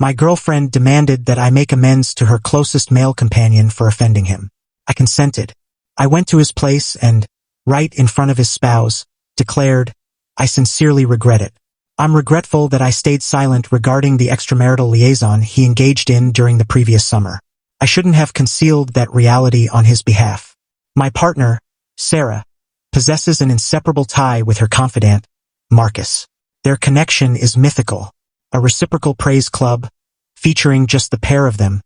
My girlfriend demanded that I make amends to her closest male companion for offending him. I consented. I went to his place and, right in front of his spouse, declared, "I sincerely regret it. I'm regretful that I stayed silent regarding the extramarital liaison he engaged in during the previous summer. I shouldn't have concealed that reality on his behalf. My partner, Sarah, possesses an inseparable tie with her confidant, Marcus. Their connection is mythical, a reciprocal praise club, featuring just the pair of them,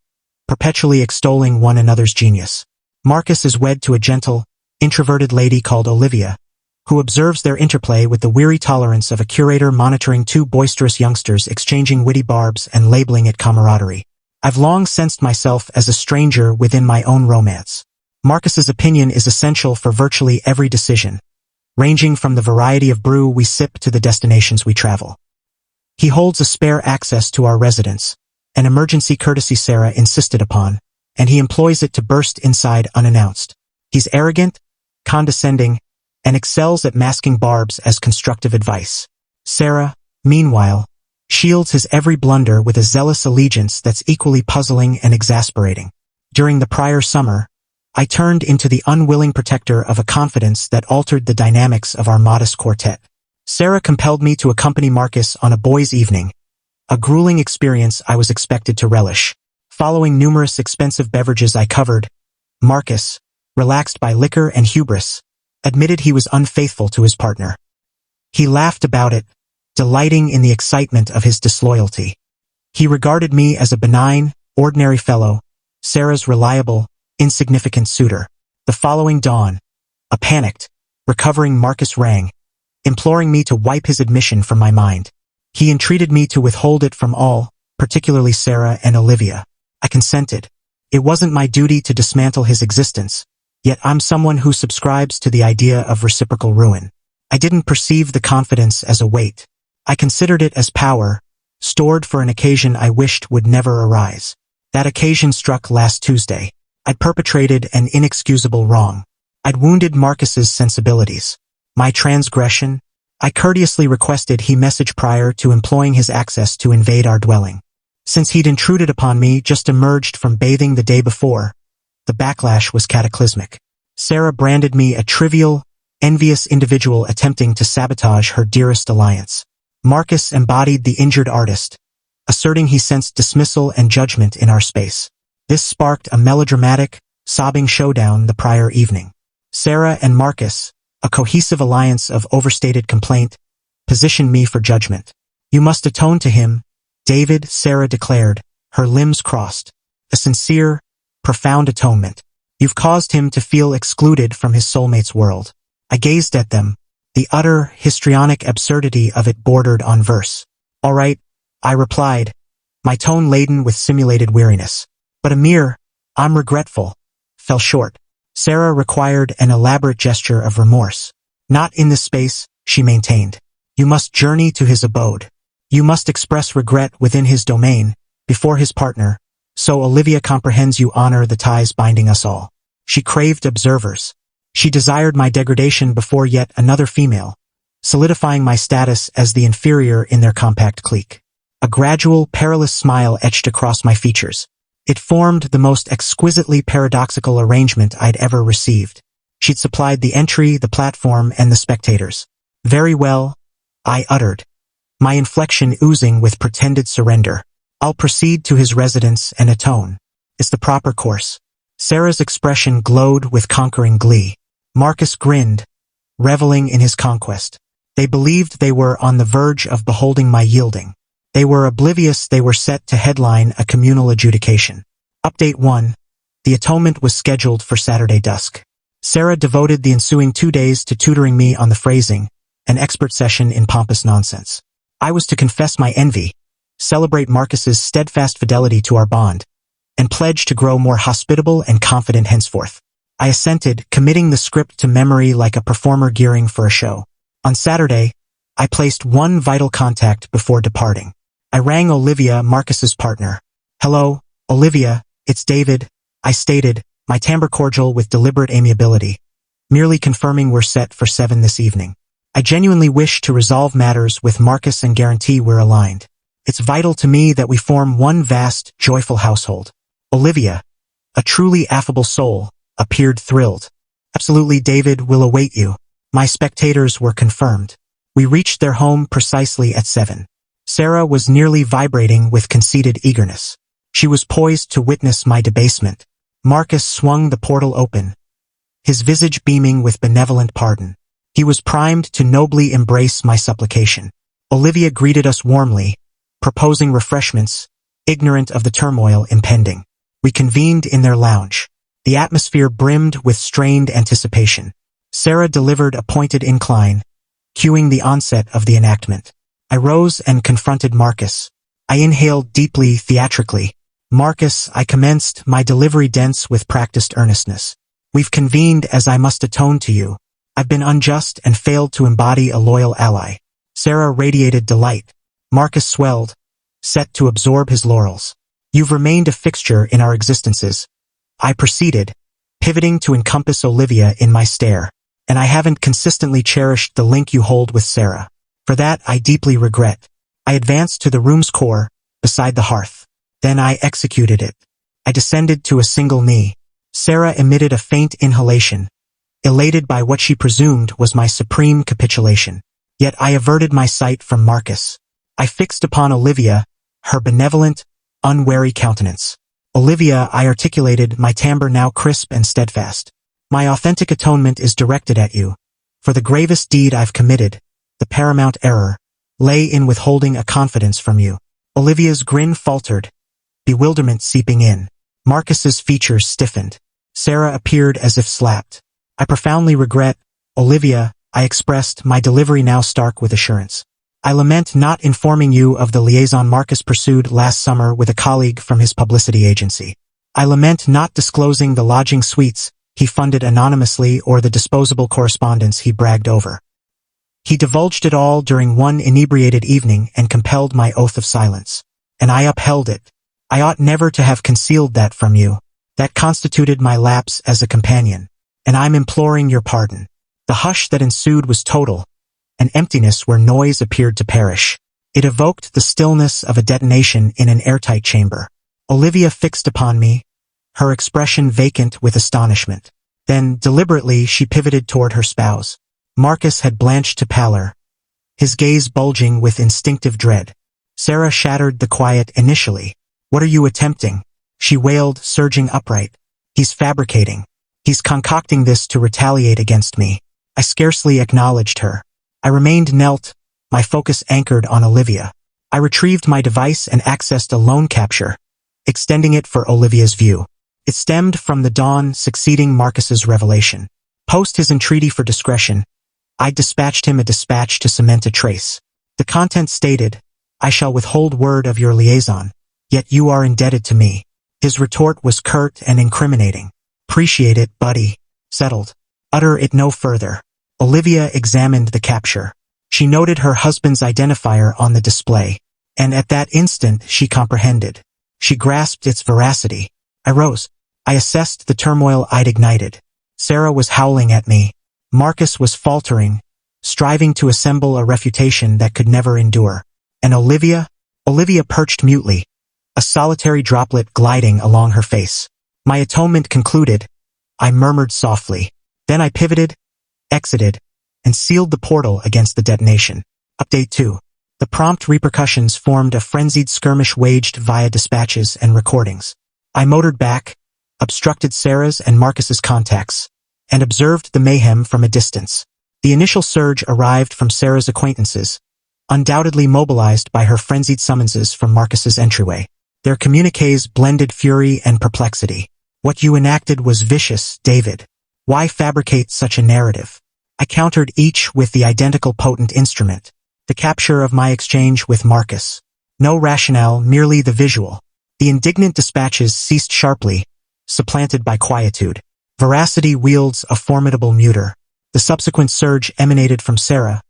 perpetually extolling one another's genius. Marcus is wed to a gentle, introverted lady called Olivia, who observes their interplay with the weary tolerance of a curator monitoring two boisterous youngsters exchanging witty barbs and labeling it camaraderie. I've long sensed myself as a stranger within my own romance. Marcus's opinion is essential for virtually every decision, ranging from the variety of brew we sip to the destinations we travel. He holds a spare access to our residence, an emergency courtesy Sarah insisted upon, and he employs it to burst inside unannounced. He's arrogant, condescending, and excels at masking barbs as constructive advice. Sarah, meanwhile, shields his every blunder with a zealous allegiance that's equally puzzling and exasperating. During the prior summer, I turned into the unwilling protector of a confidence that altered the dynamics of our modest quartet. Sarah compelled me to accompany Marcus on a boys' evening, a grueling experience I was expected to relish. Following numerous expensive beverages I covered, Marcus, relaxed by liquor and hubris, admitted he was unfaithful to his partner. He laughed about it, delighting in the excitement of his disloyalty. He regarded me as a benign, ordinary fellow, Sarah's reliable, insignificant suitor. The following dawn, a panicked, recovering Marcus rang, imploring me to wipe his admission from my mind. He entreated me to withhold it from all, particularly Sarah and Olivia. I consented. It wasn't my duty to dismantle his existence, yet I'm someone who subscribes to the idea of reciprocal ruin. I didn't perceive the confidence as a weight. I considered it as power, stored for an occasion I wished would never arise. That occasion struck last Tuesday. I'd perpetrated an inexcusable wrong. I'd wounded Marcus's sensibilities. My transgression? I courteously requested he message prior to employing his access to invade our dwelling. Since he'd intruded upon me just emerged from bathing the day before, the backlash was cataclysmic. Sarah branded me a trivial, envious individual attempting to sabotage her dearest alliance. Marcus embodied the injured artist, asserting he sensed dismissal and judgment in our space. This sparked a melodramatic, sobbing showdown the prior evening. Sarah and Marcus, a cohesive alliance of overstated complaint, positioned me for judgment. "You must atone to him, David," Sarah declared, her limbs crossed. "A sincere, profound atonement. You've caused him to feel excluded from his soulmate's world." I gazed at them. The utter, histrionic absurdity of it bordered on verse. "All right," I replied, my tone laden with simulated weariness. But a mere, "I'm regretful," fell short. Sarah required an elaborate gesture of remorse. "Not in this space," she maintained. "You must journey to his abode. You must express regret within his domain, before his partner, so Olivia comprehends you honor the ties binding us all." She craved observers. She desired my degradation before yet another female, solidifying my status as the inferior in their compact clique. A gradual, perilous smile etched across my features. It formed the most exquisitely paradoxical arrangement I'd ever received. She'd supplied the entry, the platform, and the spectators. "Very well," I uttered, my inflection oozing with pretended surrender. "I'll proceed to his residence and atone. It's the proper course." Sarah's expression glowed with conquering glee. Marcus grinned, reveling in his conquest. They believed they were on the verge of beholding my yielding. They were oblivious they were set to headline a communal adjudication. Update 1. The atonement was scheduled for Saturday dusk. Sarah devoted the ensuing 2 days to tutoring me on the phrasing, an expert session in pompous nonsense. I was to confess my envy, celebrate Marcus's steadfast fidelity to our bond, and pledge to grow more hospitable and confident henceforth. I assented, committing the script to memory like a performer gearing for a show. On Saturday, I placed one vital contact before departing. I rang Olivia, Marcus's partner. "Hello, Olivia, it's David," I stated, my timbre cordial with deliberate amiability, merely confirming we're set for 7 this evening. I genuinely wish to resolve matters with Marcus and guarantee we're aligned. It's vital to me that we form one vast, joyful household. Olivia, a truly affable soul, appeared thrilled. Absolutely, David will await you. My spectators were confirmed. We reached their home precisely at 7. Sarah was nearly vibrating with conceited eagerness. She was poised to witness my debasement. Marcus swung the portal open, his visage beaming with benevolent pardon. He was primed to nobly embrace my supplication. Olivia greeted us warmly, proposing refreshments, ignorant of the turmoil impending. We convened in their lounge. The atmosphere brimmed with strained anticipation. Sarah delivered a pointed incline, cueing the onset of the enactment. I rose and confronted Marcus. I inhaled deeply, theatrically. Marcus, I commenced, my delivery dense with practiced earnestness. We've convened as I must atone to you. I've been unjust and failed to embody a loyal ally. Sarah radiated delight. Marcus swelled, set to absorb his laurels. You've remained a fixture in our existences. I proceeded, pivoting to encompass Olivia in my stare. And I haven't consistently cherished the link you hold with Sarah. For that, I deeply regret. I advanced to the room's core, beside the hearth. Then I executed it. I descended to a single knee. Sarah emitted a faint inhalation, elated by what she presumed was my supreme capitulation. Yet I averted my sight from Marcus. I fixed upon Olivia, her benevolent, unwary countenance. Olivia, I articulated, my timbre now crisp and steadfast. My authentic atonement is directed at you. For the gravest deed I've committed, the paramount error, lay in withholding a confidence from you. Olivia's grin faltered, bewilderment seeping in. Marcus's features stiffened. Sarah appeared as if slapped. I profoundly regret, Olivia, I expressed, my delivery now stark with assurance. I lament not informing you of the liaison Marcus pursued last summer with a colleague from his publicity agency. I lament not disclosing the lodging suites he funded anonymously or the disposable correspondence he bragged over. He divulged it all during one inebriated evening and compelled my oath of silence. And I upheld it. I ought never to have concealed that from you. That constituted my lapse as a companion. And I'm imploring your pardon. The hush that ensued was total, an emptiness where noise appeared to perish. It evoked the stillness of a detonation in an airtight chamber. Olivia fixed upon me, her expression vacant with astonishment. Then, deliberately, she pivoted toward her spouse. Marcus had blanched to pallor, his gaze bulging with instinctive dread. Sarah shattered the quiet initially. What are you attempting? She wailed, surging upright. He's fabricating. He's concocting this to retaliate against me. I scarcely acknowledged her. I remained knelt, my focus anchored on Olivia. I retrieved my device and accessed a lone capture, extending it for Olivia's view. It stemmed from the dawn succeeding Marcus's revelation. Post his entreaty for discretion, I dispatched him a dispatch to cement a trace. The content stated, I shall withhold word of your liaison, yet you are indebted to me. His retort was curt and incriminating. Appreciate it, buddy. Settled. Utter it no further. Olivia examined the capture. She noted her husband's identifier on the display, and at that instant she comprehended. She grasped its veracity. I rose. I assessed the turmoil I'd ignited. Sarah was howling at me. Marcus was faltering, striving to assemble a refutation that could never endure. And Olivia perched mutely, a solitary droplet gliding along her face. My atonement concluded, I murmured softly. Then I pivoted, exited, and sealed the portal against the detonation. Update 2. The prompt repercussions formed a frenzied skirmish waged via dispatches and recordings. I motored back, obstructed Sarah's and Marcus's contacts, and observed the mayhem from a distance. The initial surge arrived from Sarah's acquaintances, undoubtedly mobilized by her frenzied summonses from Marcus's entryway. Their communiques blended fury and perplexity. What you enacted was vicious, David. Why fabricate such a narrative? I countered each with the identical potent instrument, the capture of my exchange with Marcus. No rationale, merely the visual. The indignant dispatches ceased sharply, supplanted by quietude. Veracity wields a formidable muter. The subsequent surge emanated from Sarah,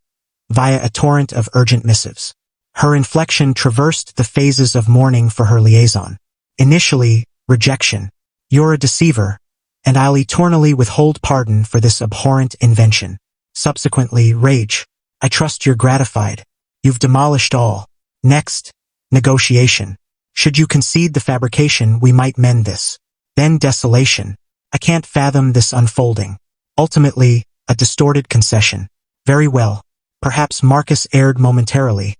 via a torrent of urgent missives. Her inflection traversed the phases of mourning for her liaison. Initially, rejection. You're a deceiver, and I'll eternally withhold pardon for this abhorrent invention. Subsequently, rage. I trust you're gratified. You've demolished all. Next, Negotiation. Should you concede the fabrication, we might mend this. Then desolation. I can't fathom this unfolding. Ultimately, a distorted concession. Very well. Perhaps Marcus erred momentarily,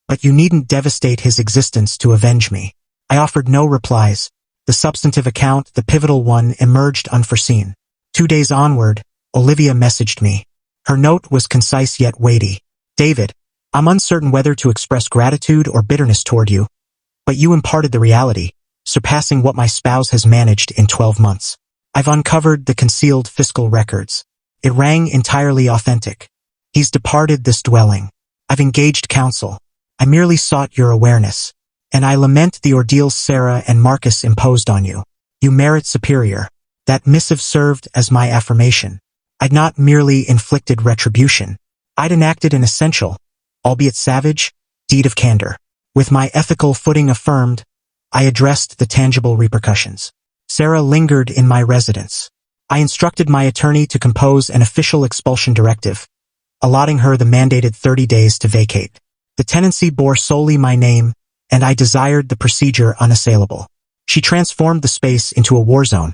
but you needn't devastate his existence to avenge me. I offered no replies. The substantive account, the pivotal one, emerged unforeseen. 2 days onward, Olivia messaged me. Her note was concise yet weighty. David, I'm uncertain whether to express gratitude or bitterness toward you, but you imparted the reality, surpassing what my spouse has managed in 12 months. I've uncovered the concealed fiscal records. It rang entirely authentic. He's departed this dwelling. I've engaged counsel. I merely sought your awareness. And I lament the ordeals Sarah and Marcus imposed on you. You merit superior. That missive served as my affirmation. I'd not merely inflicted retribution. I'd enacted an essential, albeit savage, deed of candor. With my ethical footing affirmed, I addressed the tangible repercussions. Sarah lingered in my residence. I instructed my attorney to compose an official expulsion directive, allotting her the mandated 30 days to vacate. The tenancy bore solely my name, and I desired the procedure unassailable. She transformed the space into a war zone,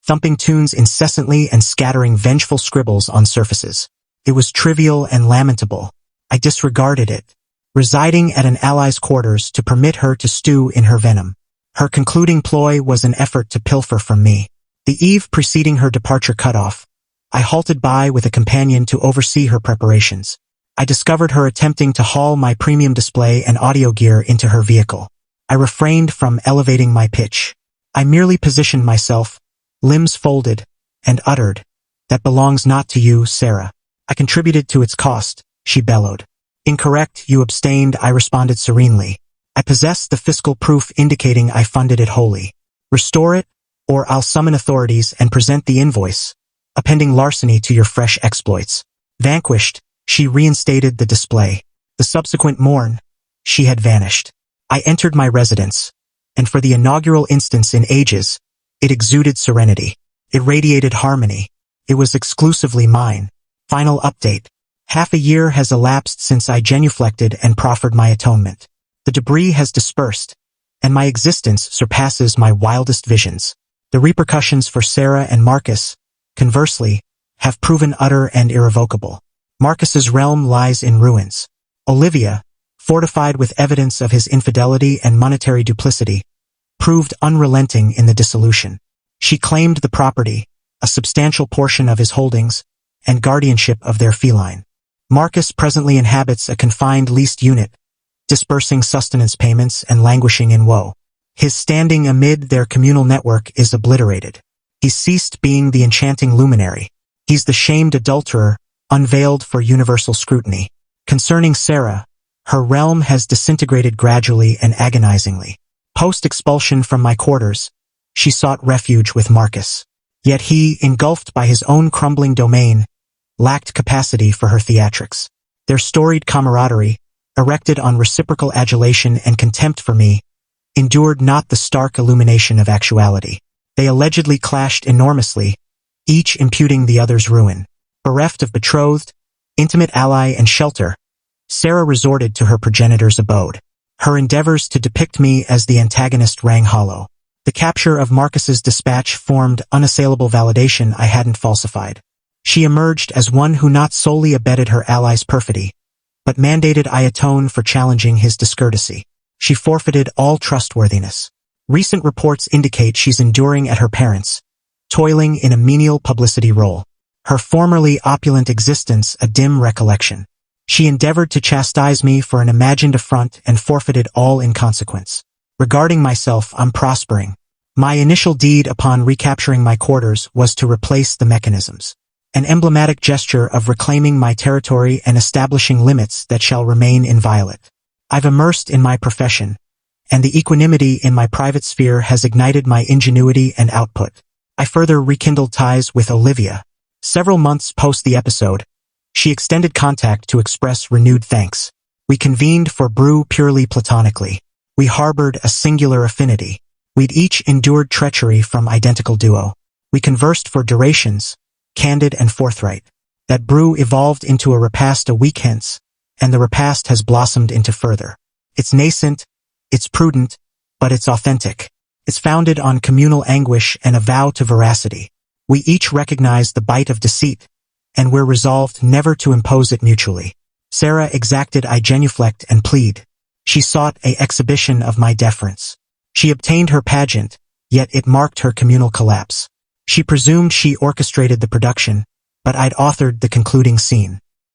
thumping tunes incessantly and scattering vengeful scribbles on surfaces. It was trivial and lamentable. I disregarded it, residing at an ally's quarters to permit her to stew in her venom. Her concluding ploy was an effort to pilfer from me. The eve preceding her departure cut off, I halted by with a companion to oversee her preparations. I discovered her attempting to haul my premium display and audio gear into her vehicle. I refrained from elevating my pitch. I merely positioned myself, limbs folded, and uttered, "That belongs not to you, Sarah." I contributed to its cost, she bellowed. "Incorrect, you abstained," I responded serenely. "I possess the fiscal proof indicating I funded it wholly. Restore it, or I'll summon authorities and present the invoice, appending larceny to your fresh exploits." Vanquished, she reinstated the display. The subsequent morn, she had vanished. I entered my residence, and for the inaugural instance in ages, it exuded serenity. It radiated harmony. It was exclusively mine. Final update. Half a year has elapsed since I genuflected and proffered my atonement. The debris has dispersed, and my existence surpasses my wildest visions. The repercussions for Sarah and Marcus, conversely, have proven utter and irrevocable. Marcus's realm lies in ruins. Olivia, fortified with evidence of his infidelity and monetary duplicity, proved unrelenting in the dissolution. She claimed the property, a substantial portion of his holdings, and guardianship of their feline. Marcus presently inhabits a confined leased unit, dispersing sustenance payments and languishing in woe. His standing amid their communal network is obliterated. He's ceased being the enchanting luminary. He's the shamed adulterer, unveiled for universal scrutiny. Concerning Sarah, her realm has disintegrated gradually and agonizingly. Post-expulsion from my quarters, she sought refuge with Marcus. Yet he, engulfed by his own crumbling domain, lacked capacity for her theatrics. Their storied camaraderie, erected on reciprocal adulation and contempt for me, endured not the stark illumination of actuality. They allegedly clashed enormously, each imputing the other's ruin. Bereft of betrothed, intimate ally and shelter, Sarah resorted to her progenitor's abode. Her endeavors to depict me as the antagonist rang hollow. The capture of Marcus's dispatch formed unassailable validation I hadn't falsified. She emerged as one who not solely abetted her ally's perfidy, but mandated I atone for challenging his discourtesy. She forfeited all trustworthiness. Recent reports indicate she's enduring at her parents', toiling in a menial publicity role. Her formerly opulent existence a dim recollection. She endeavored to chastise me for an imagined affront and forfeited all in consequence. Regarding myself, I'm prospering. My initial deed upon recapturing my quarters was to replace the mechanisms. An emblematic gesture of reclaiming my territory and establishing limits that shall remain inviolate. I've immersed in my profession, and the equanimity in my private sphere has ignited my ingenuity and output. I further rekindled ties with Olivia. Several months post the episode, she extended contact to express renewed thanks. We convened for brew purely platonically. We harbored a singular affinity. We'd each endured treachery from identical duo. We conversed for durations, candid and forthright. That brew evolved into a repast a week hence, and the repast has blossomed into further. It's nascent, It's prudent, but it's authentic. It's founded on communal anguish and a vow to veracity. We each recognize the bite of deceit, and we're resolved never to impose it mutually. Sarah exacted I genuflect and plead. She sought a exhibition of my deference. She obtained her pageant, yet it marked her communal collapse. She presumed she orchestrated the production, but I'd authored the concluding scene.